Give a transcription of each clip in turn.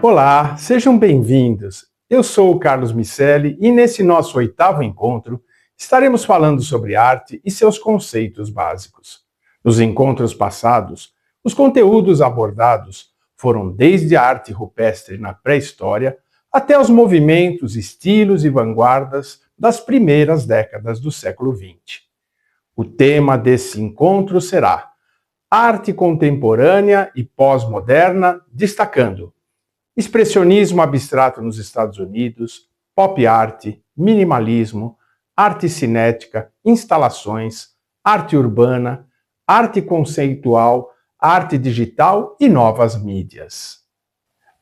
Olá, sejam bem-vindos. Eu sou o Carlos Miceli e nesse nosso 8º encontro estaremos falando sobre arte e seus conceitos básicos. Nos encontros passados, os conteúdos abordados foram desde a arte rupestre na pré-história até os movimentos, estilos e vanguardas das primeiras décadas do século XX. O tema desse encontro será arte contemporânea e pós-moderna, destacando expressionismo abstrato nos Estados Unidos, pop art, minimalismo, arte cinética, instalações, arte urbana, arte conceitual, arte digital e novas mídias.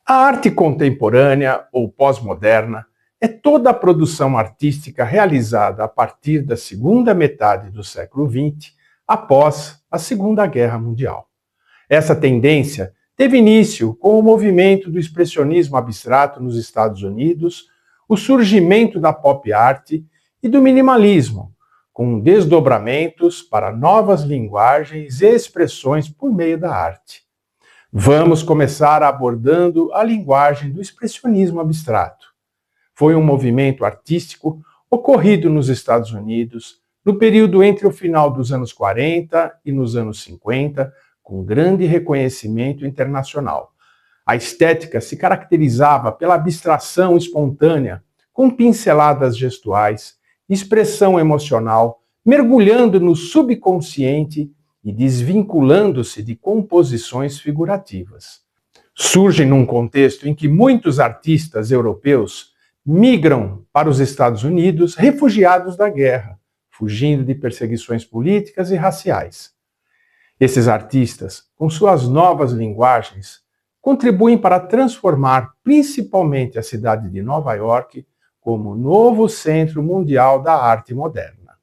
A arte contemporânea ou pós-moderna é toda a produção artística realizada a partir da segunda metade do século XX, após a Segunda Guerra Mundial. Essa tendência teve início com o movimento do expressionismo abstrato nos Estados Unidos, o surgimento da pop art e do minimalismo, com desdobramentos para novas linguagens e expressões por meio da arte. Vamos começar abordando a linguagem do expressionismo abstrato. Foi um movimento artístico ocorrido nos Estados Unidos no período entre o final dos anos 40 e nos anos 50, com grande reconhecimento internacional. A estética se caracterizava pela abstração espontânea, com pinceladas gestuais, expressão emocional, mergulhando no subconsciente e desvinculando-se de composições figurativas. Surge num contexto em que muitos artistas europeus migram para os Estados Unidos refugiados da guerra, fugindo de perseguições políticas e raciais. Esses artistas, com suas novas linguagens, contribuem para transformar principalmente a cidade de Nova York como novo centro mundial da arte moderna.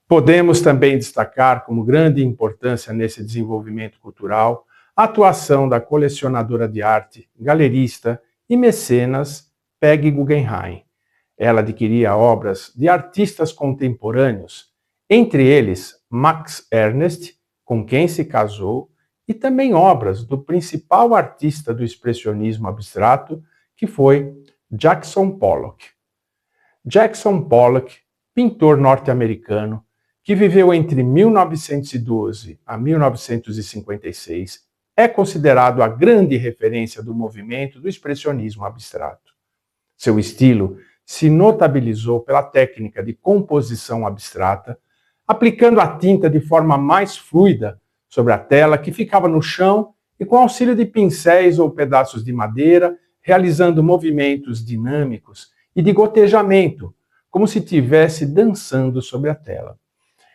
Podemos também destacar como grande importância nesse desenvolvimento cultural a atuação da colecionadora de arte, galerista e mecenas Peggy Guggenheim. Ela adquiria obras de artistas contemporâneos, entre eles Max Ernst, com quem se casou, e também obras do principal artista do expressionismo abstrato, que foi Jackson Pollock. Jackson Pollock, pintor norte-americano, que viveu entre 1912 a 1956, é considerado a grande referência do movimento do expressionismo abstrato. Seu estilo se notabilizou pela técnica de composição abstrata, aplicando a tinta de forma mais fluida sobre a tela que ficava no chão e com auxílio de pincéis ou pedaços de madeira, realizando movimentos dinâmicos e de gotejamento, como se estivesse dançando sobre a tela.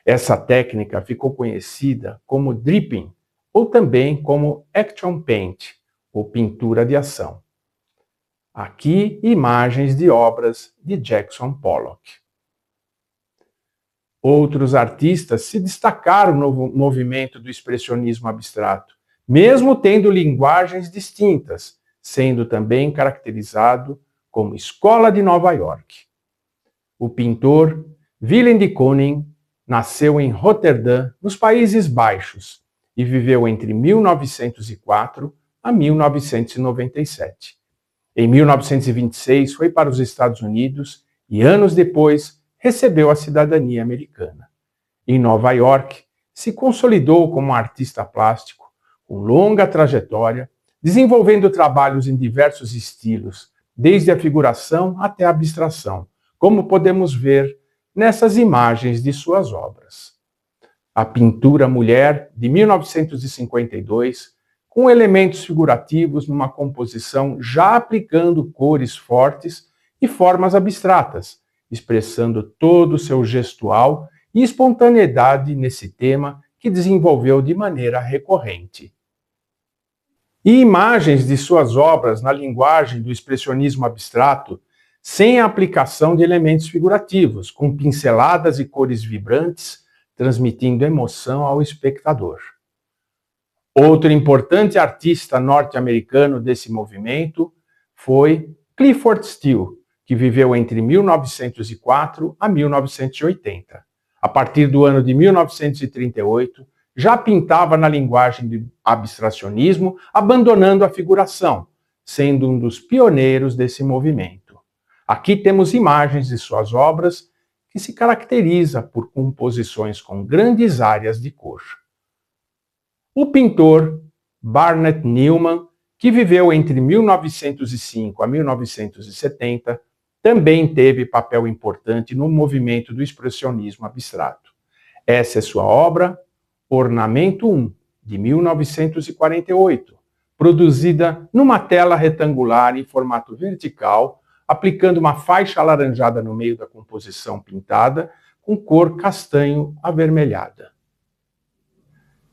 Essa técnica ficou conhecida como dripping, ou também como action paint, ou pintura de ação. Aqui, imagens de obras de Jackson Pollock. Outros artistas se destacaram no movimento do expressionismo abstrato, mesmo tendo linguagens distintas, sendo também caracterizado como Escola de Nova York. O pintor Willem de Kooning nasceu em Roterdã, nos Países Baixos, e viveu entre 1904 a 1997. Em 1926 foi para os Estados Unidos e anos depois recebeu a cidadania americana. Em Nova York, se consolidou como artista plástico, com longa trajetória, desenvolvendo trabalhos em diversos estilos, desde a figuração até a abstração, como podemos ver nessas imagens de suas obras. A pintura Mulher, de 1952, com elementos figurativos numa composição já aplicando cores fortes e formas abstratas, expressando todo o seu gestual e espontaneidade nesse tema que desenvolveu de maneira recorrente. E imagens de suas obras na linguagem do expressionismo abstrato, sem a aplicação de elementos figurativos, com pinceladas e cores vibrantes, transmitindo emoção ao espectador. Outro importante artista norte-americano desse movimento foi Clyfford Still, que viveu entre 1904 a 1980. A partir do ano de 1938, já pintava na linguagem do abstracionismo, abandonando a figuração, sendo um dos pioneiros desse movimento. Aqui temos imagens de suas obras que se caracteriza por composições com grandes áreas de cor. O pintor Barnett Newman, que viveu entre 1905 a 1970, também teve papel importante no movimento do expressionismo abstrato. Essa é sua obra, Ornamento 1, de 1948, produzida numa tela retangular em formato vertical, aplicando uma faixa alaranjada no meio da composição pintada, com cor castanho avermelhada.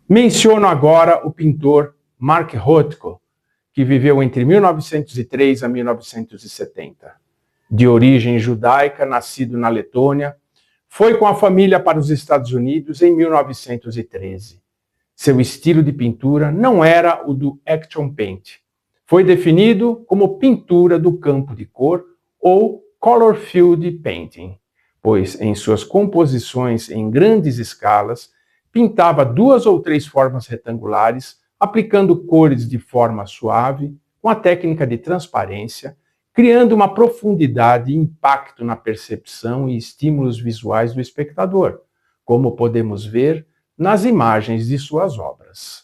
Menciono agora o pintor Mark Rothko, que viveu entre 1903 a 1970. De origem judaica, nascido na Letônia, foi com a família para os Estados Unidos em 1913. Seu estilo de pintura não era o do action paint. Foi definido como pintura do campo de cor ou color field painting, pois em suas composições em grandes escalas, pintava 2 ou 3 formas retangulares, aplicando cores de forma suave, com a técnica de transparência, criando uma profundidade e impacto na percepção e estímulos visuais do espectador, como podemos ver nas imagens de suas obras.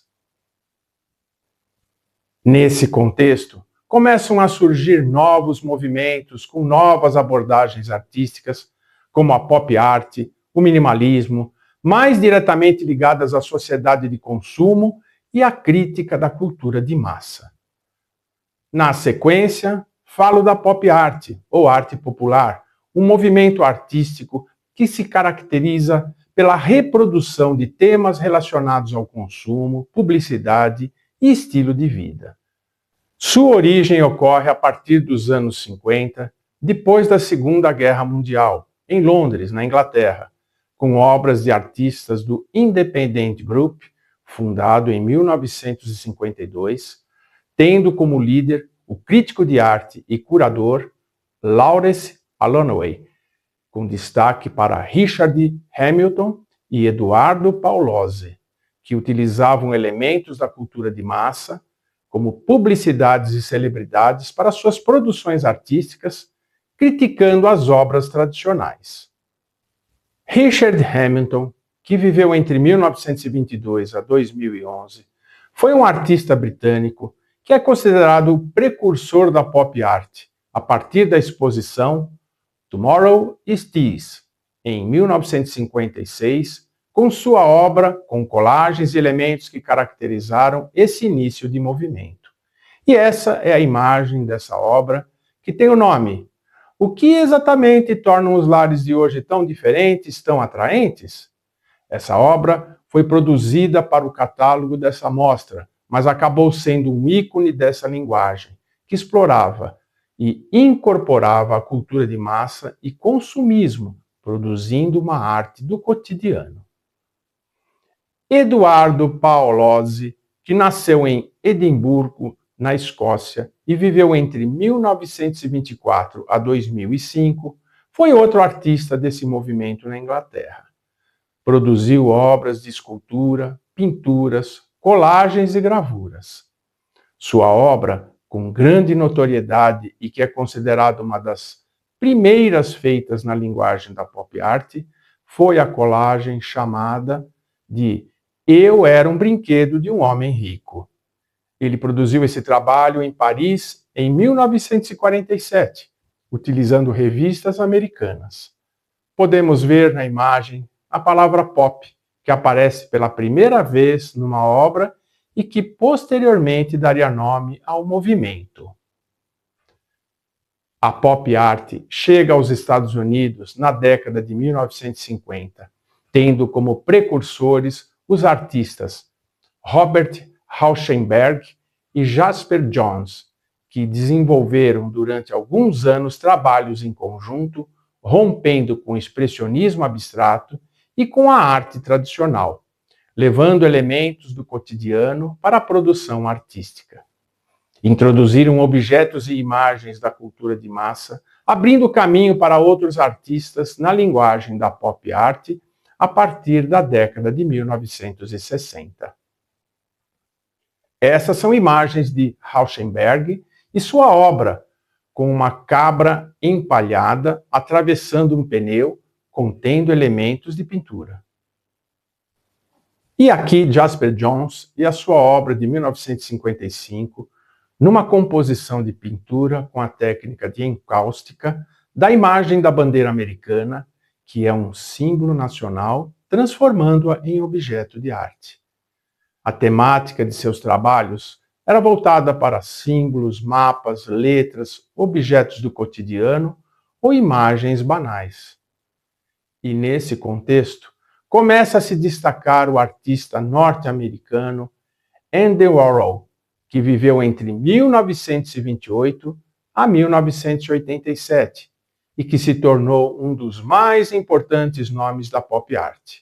Nesse contexto, começam a surgir novos movimentos com novas abordagens artísticas, como a pop art, o minimalismo, mais diretamente ligadas à sociedade de consumo e à crítica da cultura de massa. Na sequência, falo da pop art, ou arte popular, um movimento artístico que se caracteriza pela reprodução de temas relacionados ao consumo, publicidade e estilo de vida. Sua origem ocorre a partir dos anos 50, depois da Segunda Guerra Mundial, em Londres, na Inglaterra, com obras de artistas do Independent Group, fundado em 1952, tendo como líder o crítico de arte e curador Lawrence Allonway, com destaque para Richard Hamilton e Eduardo Paolozzi, que utilizavam elementos da cultura de massa, como publicidades e celebridades, para suas produções artísticas, criticando as obras tradicionais. Richard Hamilton, que viveu entre 1922 a 2011, foi um artista britânico que é considerado o precursor da pop art, a partir da exposição Tomorrow is This, em 1956, com sua obra com colagens e elementos que caracterizaram esse início de movimento. E essa é a imagem dessa obra, que tem o nome O que exatamente torna os lares de hoje tão diferentes, tão atraentes? Essa obra foi produzida para o catálogo dessa mostra, mas acabou sendo um ícone dessa linguagem, que explorava e incorporava a cultura de massa e consumismo, produzindo uma arte do cotidiano. Eduardo Paolozzi, que nasceu em Edimburgo, na Escócia, e viveu entre 1924 a 2005, foi outro artista desse movimento na Inglaterra. Produziu obras de escultura, pinturas, colagens e gravuras. Sua obra, com grande notoriedade e que é considerada uma das primeiras feitas na linguagem da pop art, foi a colagem chamada de Eu Era um Brinquedo de um Homem Rico. Ele produziu esse trabalho em Paris em 1947, utilizando revistas americanas. Podemos ver na imagem a palavra pop, que aparece pela primeira vez numa obra e que posteriormente daria nome ao movimento. A pop art chega aos Estados Unidos na década de 1950, tendo como precursores os artistas Robert Rauschenberg e Jasper Johns, que desenvolveram durante alguns anos trabalhos em conjunto, rompendo com o expressionismo abstrato e com a arte tradicional, levando elementos do cotidiano para a produção artística. Introduziram objetos e imagens da cultura de massa, abrindo caminho para outros artistas na linguagem da pop art a partir da década de 1960. Essas são imagens de Rauschenberg, e sua obra, com uma cabra empalhada atravessando um pneu contendo elementos de pintura. E aqui Jasper Johns e a sua obra de 1955, numa composição de pintura com a técnica de encáustica da imagem da bandeira americana, que é um símbolo nacional, transformando-a em objeto de arte. A temática de seus trabalhos era voltada para símbolos, mapas, letras, objetos do cotidiano ou imagens banais. E nesse contexto, começa a se destacar o artista norte-americano Andy Warhol, que viveu entre 1928 a 1987 e que se tornou um dos mais importantes nomes da pop art.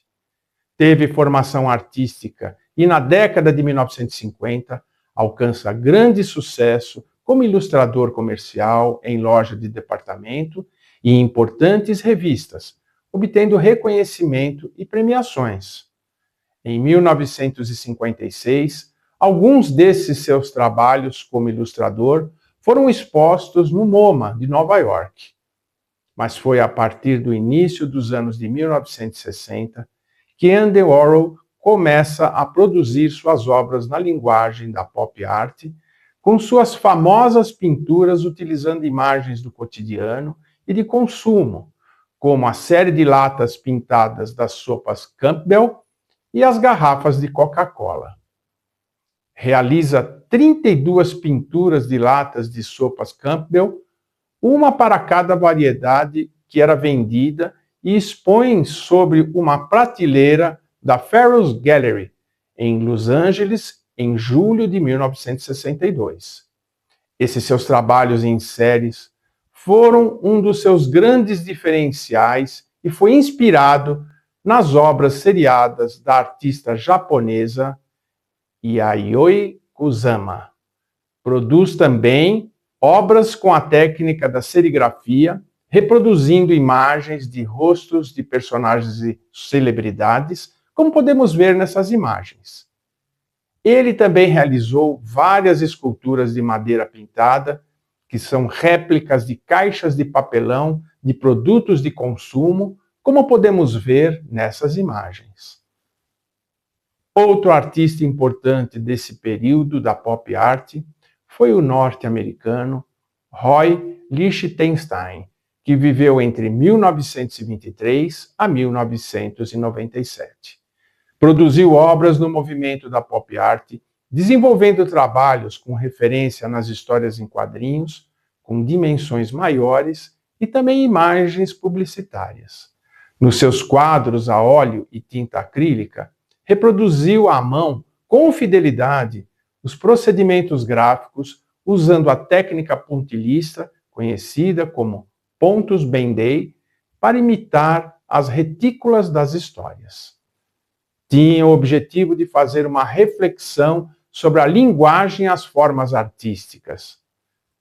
Teve formação artística e, na década de 1950, alcança grande sucesso como ilustrador comercial em loja de departamento e em importantes revistas, obtendo reconhecimento e premiações. Em 1956, alguns desses seus trabalhos como ilustrador foram expostos no MoMA de Nova York. Mas foi a partir do início dos anos de 1960 que Andy Warhol começa a produzir suas obras na linguagem da pop art, com suas famosas pinturas utilizando imagens do cotidiano e de consumo, como a série de latas pintadas das sopas Campbell e as garrafas de Coca-Cola. Realiza 32 pinturas de latas de sopas Campbell, uma para cada variedade que era vendida, e expõe sobre uma prateleira da Farrell's Gallery, em Los Angeles, em julho de 1962. Esses seus trabalhos em séries foram um dos seus grandes diferenciais e foi inspirado nas obras seriadas da artista japonesa Yayoi Kusama. Produz também obras com a técnica da serigrafia, reproduzindo imagens de rostos de personagens e celebridades, como podemos ver nessas imagens. Ele também realizou várias esculturas de madeira pintada, que são réplicas de caixas de papelão de produtos de consumo, como podemos ver nessas imagens. Outro artista importante desse período da pop art foi o norte-americano Roy Lichtenstein, que viveu entre 1923 a 1997. Produziu obras no movimento da pop art, desenvolvendo trabalhos com referência nas histórias em quadrinhos, com dimensões maiores e também imagens publicitárias. Nos seus quadros a óleo e tinta acrílica, reproduziu à mão, com fidelidade, os procedimentos gráficos, usando a técnica pontilhista, conhecida como pontos Bendey, para imitar as retículas das histórias. Tinha o objetivo de fazer uma reflexão sobre a linguagem e as formas artísticas.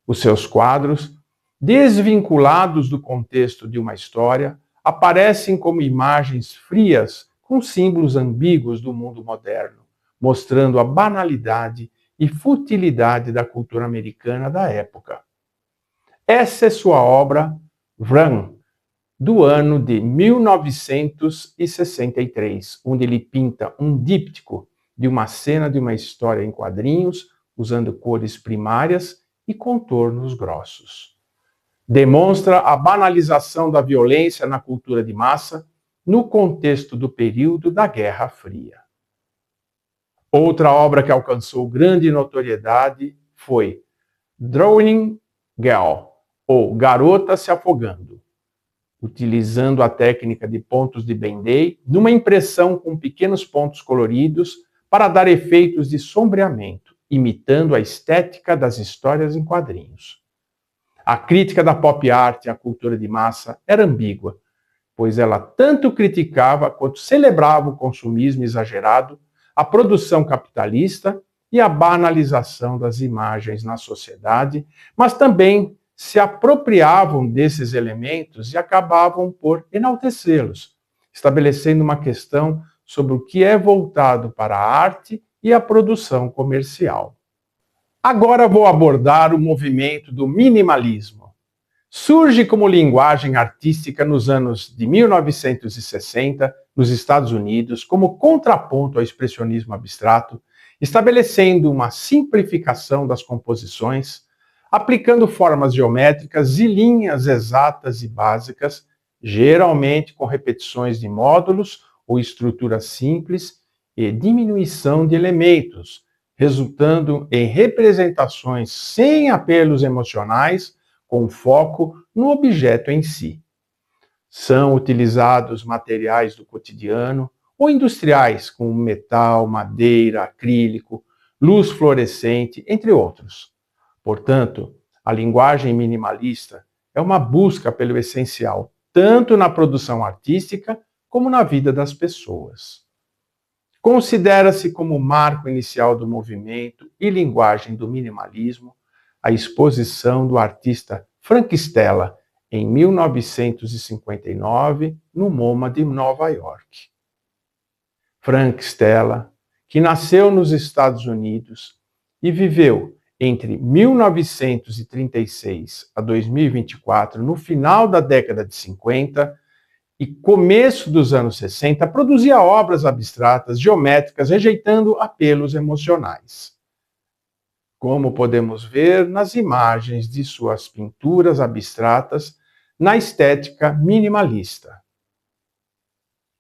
Os seus quadros, desvinculados do contexto de uma história, aparecem como imagens frias com símbolos ambíguos do mundo moderno, mostrando a banalidade e futilidade da cultura americana da época. Essa é sua obra Run, do ano de 1963, onde ele pinta um díptico de uma cena de uma história em quadrinhos, usando cores primárias e contornos grossos. Demonstra a banalização da violência na cultura de massa no contexto do período da Guerra Fria. Outra obra que alcançou grande notoriedade foi Drowning Girl, ou Garota se Afogando, utilizando a técnica de pontos de Bendey numa impressão com pequenos pontos coloridos para dar efeitos de sombreamento, imitando a estética das histórias em quadrinhos. A crítica da pop art à cultura de massa era ambígua, pois ela tanto criticava quanto celebrava o consumismo exagerado, a produção capitalista e a banalização das imagens na sociedade, mas também se apropriavam desses elementos e acabavam por enaltecê-los, estabelecendo uma questão sobre o que é voltado para a arte e a produção comercial. Agora vou abordar o movimento do minimalismo. Surge como linguagem artística nos anos de 1960, nos Estados Unidos, como contraponto ao expressionismo abstrato, estabelecendo uma simplificação das composições, aplicando formas geométricas e linhas exatas e básicas, geralmente com repetições de módulos ou estruturas simples e diminuição de elementos, resultando em representações sem apelos emocionais, com foco no objeto em si. São utilizados materiais do cotidiano ou industriais, como metal, madeira, acrílico, luz fluorescente, entre outros. Portanto, a linguagem minimalista é uma busca pelo essencial, tanto na produção artística como na vida das pessoas. Considera-se como marco inicial do movimento e linguagem do minimalismo a exposição do artista Frank Stella, em 1959, no MoMA de Nova York. Frank Stella, que nasceu nos Estados Unidos e viveu entre 1936 a 2024, no final da década de 50 e começo dos anos 60, produzia obras abstratas, geométricas, rejeitando apelos emocionais. Como podemos ver nas imagens de suas pinturas abstratas na estética minimalista.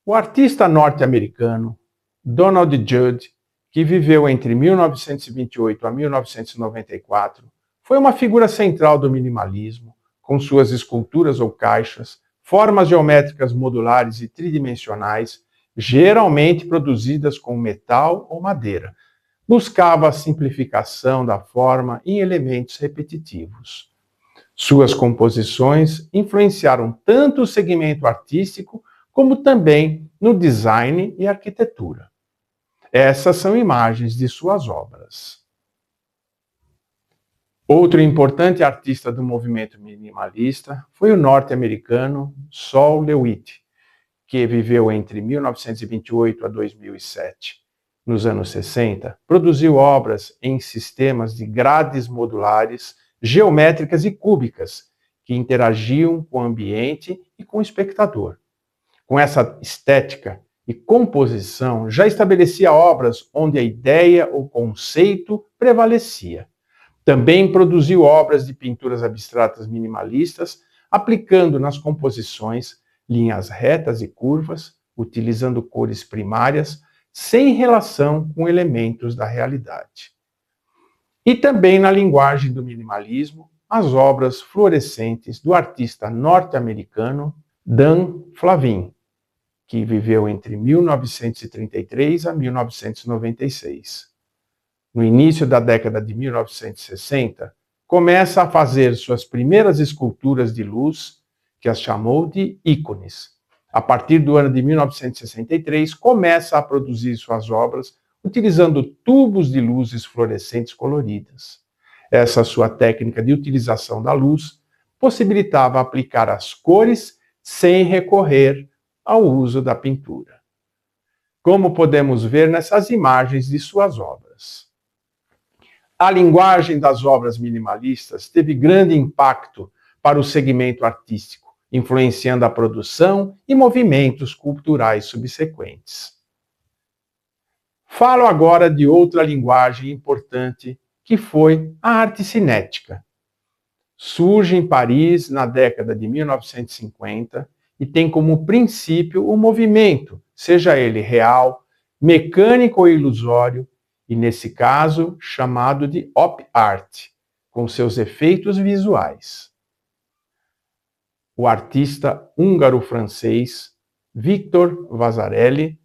O artista norte-americano Donald Judd, que viveu entre 1928 a 1994, foi uma figura central do minimalismo, com suas esculturas ou caixas, formas geométricas modulares e tridimensionais, geralmente produzidas com metal ou madeira. Buscava a simplificação da forma em elementos repetitivos. Suas composições influenciaram tanto o segmento artístico como também no design e arquitetura. Essas são imagens de suas obras. Outro importante artista do movimento minimalista foi o norte-americano Sol LeWitt, que viveu entre 1928 a 2007. Nos anos 60, produziu obras em sistemas de grades modulares, geométricas e cúbicas, que interagiam com o ambiente e com o espectador. Com essa estética e composição, já estabelecia obras onde a ideia ou conceito prevalecia. Também produziu obras de pinturas abstratas minimalistas, aplicando nas composições linhas retas e curvas, utilizando cores primárias, sem relação com elementos da realidade. E também na linguagem do minimalismo, as obras fluorescentes do artista norte-americano Dan Flavin, que viveu entre 1933 a 1996. No início da década de 1960, começa a fazer suas primeiras esculturas de luz, que as chamou de ícones. A partir do ano de 1963, começa a produzir suas obras utilizando tubos de luzes fluorescentes coloridas. Essa sua técnica de utilização da luz possibilitava aplicar as cores sem recorrer ao uso da pintura. Como podemos ver nessas imagens de suas obras. A linguagem das obras minimalistas teve grande impacto para o segmento artístico, influenciando a produção e movimentos culturais subsequentes. Falo agora de outra linguagem importante, que foi a arte cinética. Surge em Paris na década de 1950 e tem como princípio o movimento, seja ele real, mecânico ou ilusório, e nesse caso chamado de op art, com seus efeitos visuais. O artista húngaro-francês Victor Vasarely,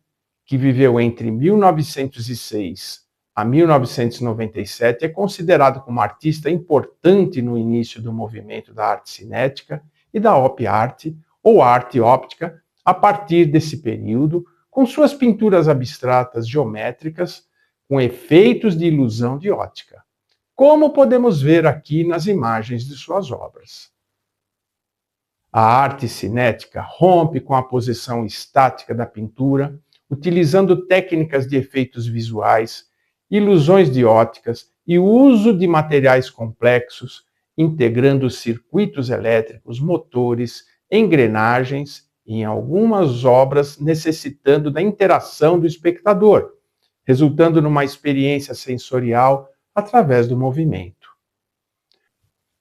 que viveu entre 1906 a 1997, é considerado como artista importante no início do movimento da arte cinética e da op art, ou arte óptica, a partir desse período, com suas pinturas abstratas geométricas, com efeitos de ilusão de ótica, como podemos ver aqui nas imagens de suas obras. A arte cinética rompe com a posição estática da pintura, utilizando técnicas de efeitos visuais, ilusões de óticas e o uso de materiais complexos, integrando circuitos elétricos, motores, engrenagens, em algumas obras necessitando da interação do espectador, resultando numa experiência sensorial através do movimento.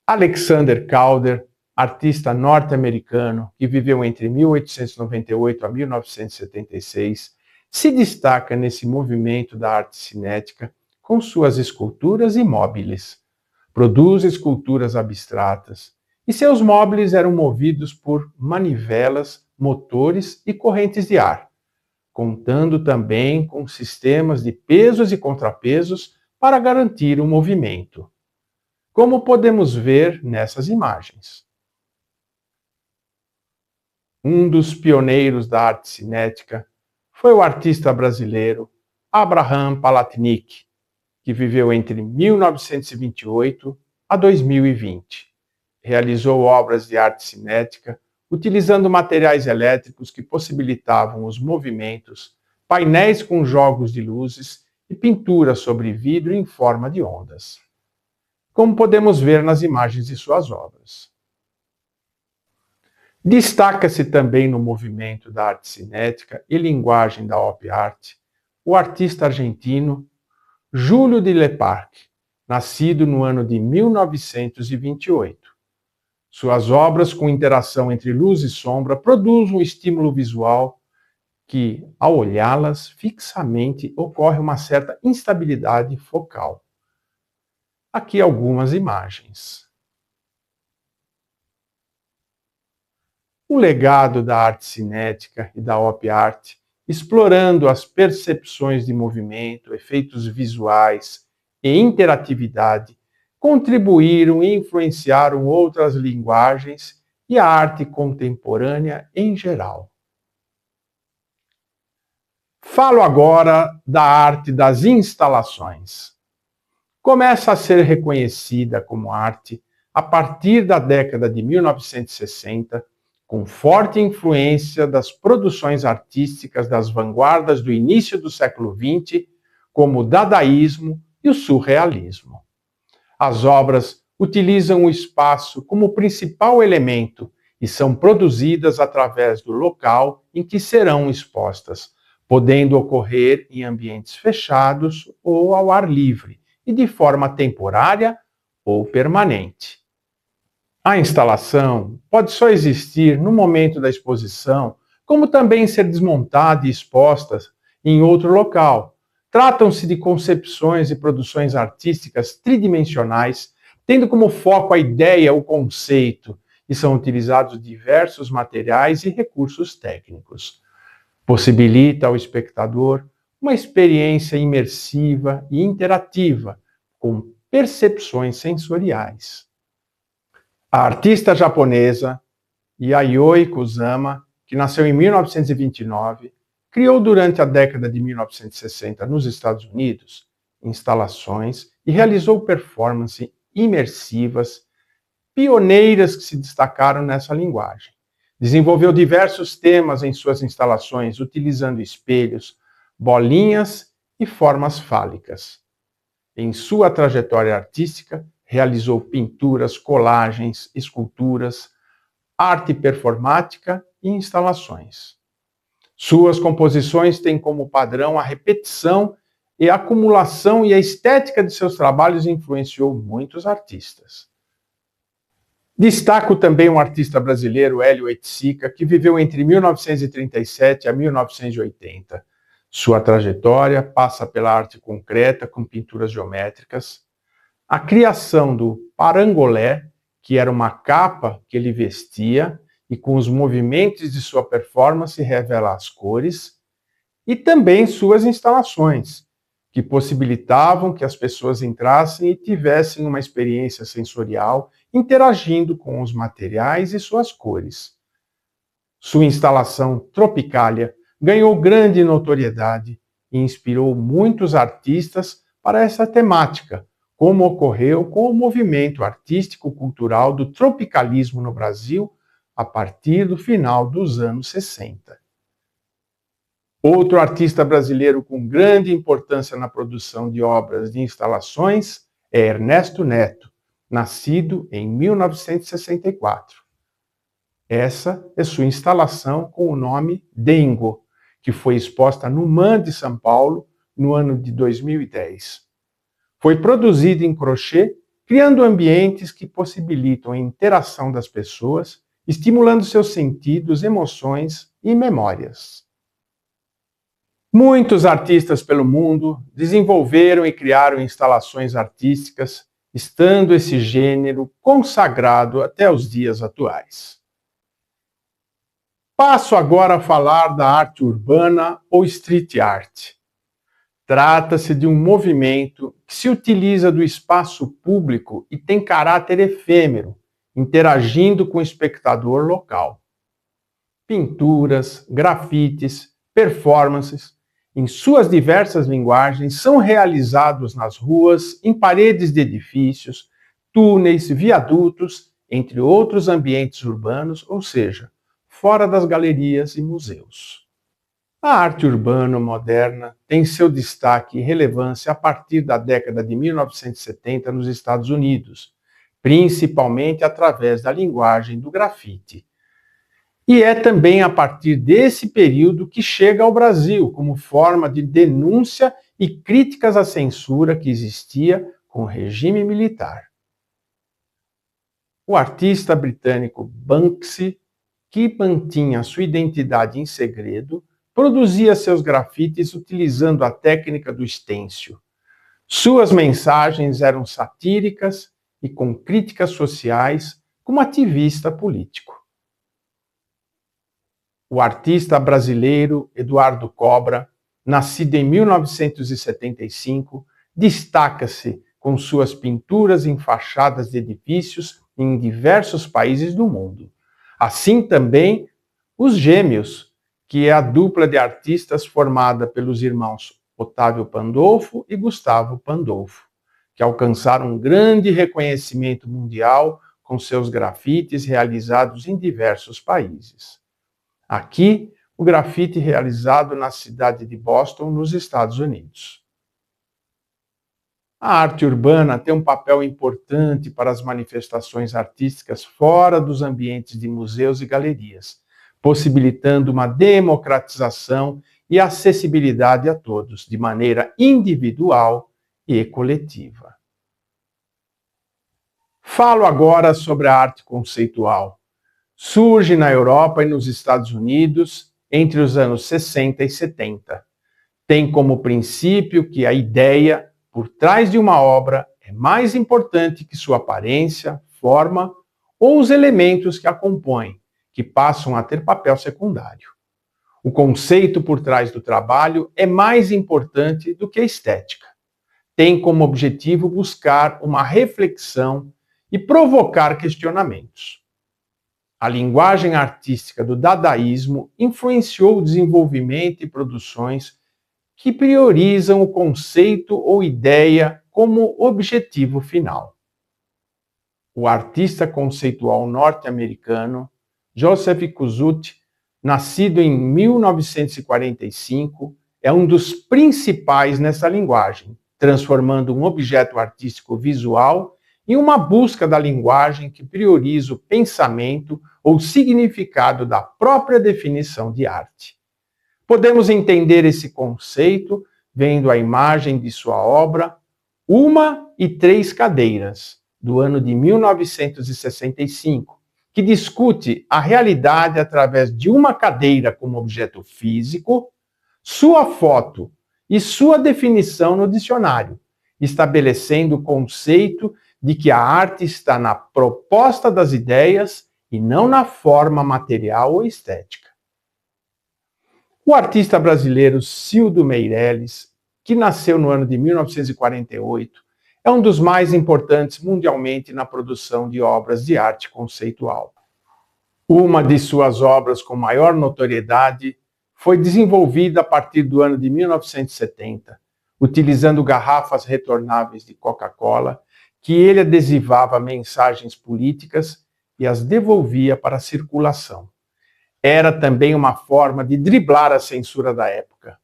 Alexander Calder, artista norte-americano que viveu entre 1898 a 1976, se destaca nesse movimento da arte cinética com suas esculturas e móveis. Produz esculturas abstratas, e seus móveis eram movidos por manivelas, motores e correntes de ar, contando também com sistemas de pesos e contrapesos para garantir o movimento, como podemos ver nessas imagens. Um dos pioneiros da arte cinética foi o artista brasileiro Abraham Palatnik, que viveu entre 1928 a 2020. Realizou obras de arte cinética utilizando materiais elétricos que possibilitavam os movimentos, painéis com jogos de luzes e pinturas sobre vidro em forma de ondas, como podemos ver nas imagens de suas obras. Destaca-se também no movimento da arte cinética e linguagem da op art o artista argentino Júlio de Leparc, nascido no ano de 1928. Suas obras com interação entre luz e sombra produzem um estímulo visual que, ao olhá-las fixamente, ocorre uma certa instabilidade focal. Aqui algumas imagens. O legado da arte cinética e da op art, explorando as percepções de movimento, efeitos visuais e interatividade, contribuíram e influenciaram outras linguagens e a arte contemporânea em geral. Falo agora da arte das instalações. Começa a ser reconhecida como arte a partir da década de 1960, com forte influência das produções artísticas das vanguardas do início do século XX, como o dadaísmo e o surrealismo. As obras utilizam o espaço como principal elemento e são produzidas através do local em que serão expostas, podendo ocorrer em ambientes fechados ou ao ar livre e de forma temporária ou permanente. A instalação pode só existir no momento da exposição, como também ser desmontada e exposta em outro local. Tratam-se de concepções e produções artísticas tridimensionais, tendo como foco a ideia, o conceito, e são utilizados diversos materiais e recursos técnicos. Possibilita ao espectador uma experiência imersiva e interativa, com percepções sensoriais. A artista japonesa Yayoi Kusama, que nasceu em 1929, criou durante a década de 1960 nos Estados Unidos instalações e realizou performances imersivas, pioneiras que se destacaram nessa linguagem. Desenvolveu diversos temas em suas instalações, utilizando espelhos, bolinhas e formas fálicas. Em sua trajetória artística, realizou pinturas, colagens, esculturas, arte performática e instalações. Suas composições têm como padrão a repetição e a acumulação, e a estética de seus trabalhos influenciou muitos artistas. Destaco também um artista brasileiro, Hélio Oiticica, que viveu entre 1937 a 1980. Sua trajetória passa pela arte concreta, com pinturas geométricas, a criação do parangolé, que era uma capa que ele vestia e com os movimentos de sua performance revela as cores, e também suas instalações, que possibilitavam que as pessoas entrassem e tivessem uma experiência sensorial interagindo com os materiais e suas cores. Sua instalação Tropicália ganhou grande notoriedade e inspirou muitos artistas para essa temática, como ocorreu com o movimento artístico-cultural do tropicalismo no Brasil a partir do final dos anos 60. Outro artista brasileiro com grande importância na produção de obras de instalações é Ernesto Neto, nascido em 1964. Essa é sua instalação com o nome Dengo, que foi exposta no MAN de São Paulo no ano de 2010. Foi produzido em crochê, criando ambientes que possibilitam a interação das pessoas, estimulando seus sentidos, emoções e memórias. Muitos artistas pelo mundo desenvolveram e criaram instalações artísticas, estando esse gênero consagrado até os dias atuais. Passo agora a falar da arte urbana ou street art. Trata-se de um movimento que se utiliza do espaço público e tem caráter efêmero, interagindo com o espectador local. Pinturas, grafites, performances, em suas diversas linguagens, são realizados nas ruas, em paredes de edifícios, túneis, viadutos, entre outros ambientes urbanos, ou seja, fora das galerias e museus. A arte urbana moderna tem seu destaque e relevância a partir da década de 1970 nos Estados Unidos, principalmente através da linguagem do grafite. E é também a partir desse período que chega ao Brasil como forma de denúncia e críticas à censura que existia com o regime militar. O artista britânico Banksy, que mantinha sua identidade em segredo, produzia seus grafites utilizando a técnica do estêncil. Suas mensagens eram satíricas e com críticas sociais, como ativista político. O artista brasileiro Eduardo Cobra, nascido em 1975, destaca-se com suas pinturas em fachadas de edifícios em diversos países do mundo. Assim também os Gêmeos, que é a dupla de artistas formada pelos irmãos Otávio Pandolfo e Gustavo Pandolfo, que alcançaram um grande reconhecimento mundial com seus grafites realizados em diversos países. Aqui, o grafite realizado na cidade de Boston, nos Estados Unidos. A arte urbana tem um papel importante para as manifestações artísticas fora dos ambientes de museus e galerias, possibilitando uma democratização e acessibilidade a todos, de maneira individual e coletiva. Falo agora sobre a arte conceitual. Surge na Europa e nos Estados Unidos entre os anos 60 e 70. Tem como princípio que a ideia por trás de uma obra é mais importante que sua aparência, forma ou os elementos que a compõem, que passam a ter papel secundário. O conceito por trás do trabalho é mais importante do que a estética. Tem como objetivo buscar uma reflexão e provocar questionamentos. A linguagem artística do dadaísmo influenciou o desenvolvimento e produções que priorizam o conceito ou ideia como objetivo final. O artista conceitual norte-americano Joseph Kosuth, nascido em 1945, é um dos principais nessa linguagem, transformando um objeto artístico visual em uma busca da linguagem que prioriza o pensamento ou significado da própria definição de arte. Podemos entender esse conceito vendo a imagem de sua obra Uma e Três Cadeiras, do ano de 1965, que discute a realidade através de uma cadeira como objeto físico, sua foto e sua definição no dicionário, estabelecendo o conceito de que a arte está na proposta das ideias e não na forma material ou estética. O artista brasileiro Cildo Meireles, que nasceu no ano de 1948, é um dos mais importantes mundialmente na produção de obras de arte conceitual. Uma de suas obras com maior notoriedade foi desenvolvida a partir do ano de 1970, utilizando garrafas retornáveis de Coca-Cola, que ele adesivava mensagens políticas e as devolvia para a circulação. Era também uma forma de driblar a censura da época.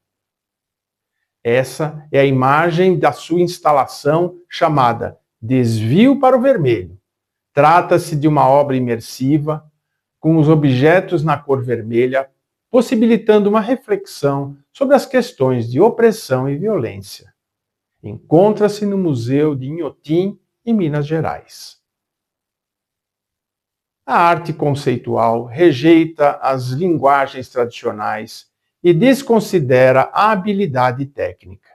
Essa é a imagem da sua instalação chamada Desvio para o Vermelho. Trata-se de uma obra imersiva com os objetos na cor vermelha, possibilitando uma reflexão sobre as questões de opressão e violência. Encontra-se no Museu de Inhotim, em Minas Gerais. A arte conceitual rejeita as linguagens tradicionais e desconsidera a habilidade técnica.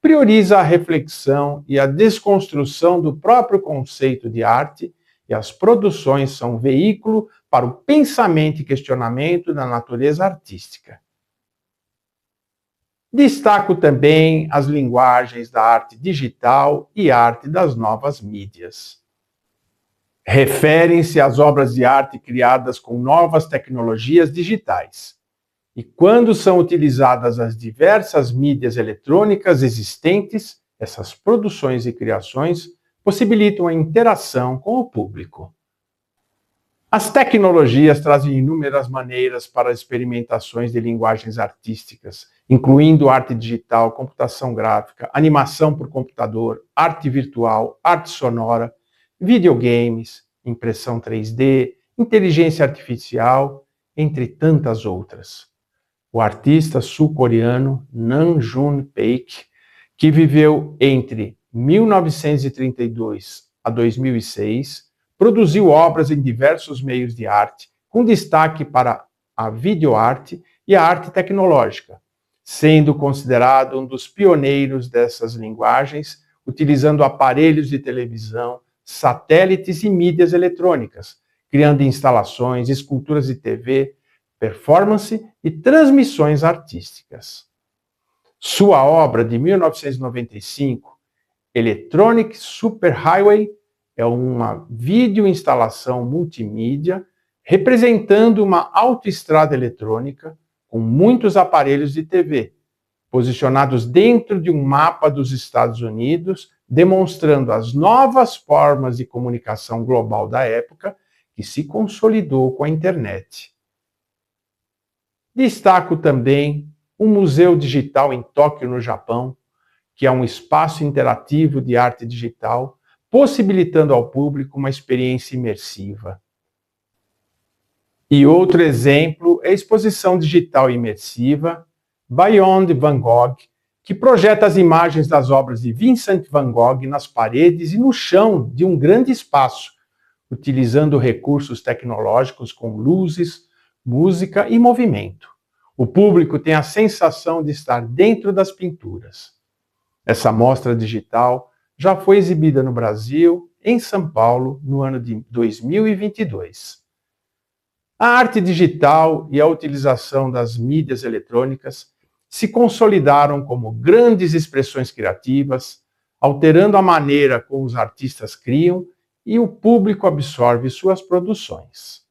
Prioriza a reflexão e a desconstrução do próprio conceito de arte, e as produções são veículo para o pensamento e questionamento da natureza artística. Destaco também as linguagens da arte digital e arte das novas mídias. Referem-se às obras de arte criadas com novas tecnologias digitais. E quando são utilizadas as diversas mídias eletrônicas existentes, essas produções e criações possibilitam a interação com o público. As tecnologias trazem inúmeras maneiras para experimentações de linguagens artísticas, incluindo arte digital, computação gráfica, animação por computador, arte virtual, arte sonora, videogames, impressão 3D, inteligência artificial, entre tantas outras. O artista sul-coreano Nam June Paik, que viveu entre 1932 a 2006, produziu obras em diversos meios de arte, com destaque para a videoarte e a arte tecnológica, sendo considerado um dos pioneiros dessas linguagens, utilizando aparelhos de televisão, satélites e mídias eletrônicas, criando instalações, esculturas de TV, performance e transmissões artísticas. Sua obra de 1995, Electronic Superhighway, é uma videoinstalação multimídia representando uma autoestrada eletrônica com muitos aparelhos de TV, posicionados dentro de um mapa dos Estados Unidos, demonstrando as novas formas de comunicação global da época que se consolidou com a internet. Destaco também o Museu Digital em Tóquio, no Japão, que é um espaço interativo de arte digital, possibilitando ao público uma experiência imersiva. E outro exemplo é a exposição digital imersiva Beyond Van Gogh, que projeta as imagens das obras de Vincent Van Gogh nas paredes e no chão de um grande espaço, utilizando recursos tecnológicos com luzes, música e movimento. O público tem a sensação de estar dentro das pinturas. Essa mostra digital já foi exibida no Brasil, em São Paulo, no ano de 2022. A arte digital e a utilização das mídias eletrônicas se consolidaram como grandes expressões criativas, alterando a maneira como os artistas criam e o público absorve suas produções.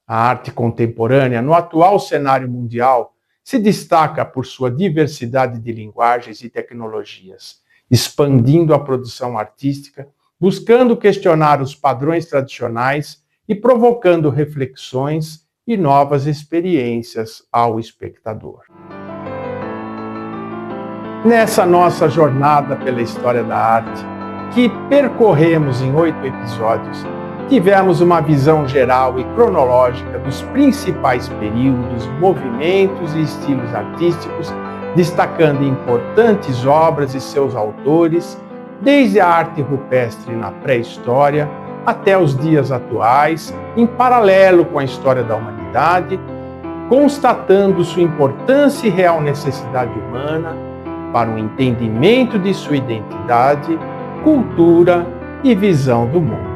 A arte contemporânea, no atual cenário mundial, se destaca por sua diversidade de linguagens e tecnologias, expandindo a produção artística, buscando questionar os padrões tradicionais e provocando reflexões e novas experiências ao espectador. Nessa nossa jornada pela história da arte, que percorremos em 8 episódios, tivemos uma visão geral e cronológica dos principais períodos, movimentos e estilos artísticos, destacando importantes obras e seus autores, desde a arte rupestre na pré-história até os dias atuais, em paralelo com a história da humanidade, constatando sua importância e real necessidade humana para o entendimento de sua identidade, cultura e visão do mundo.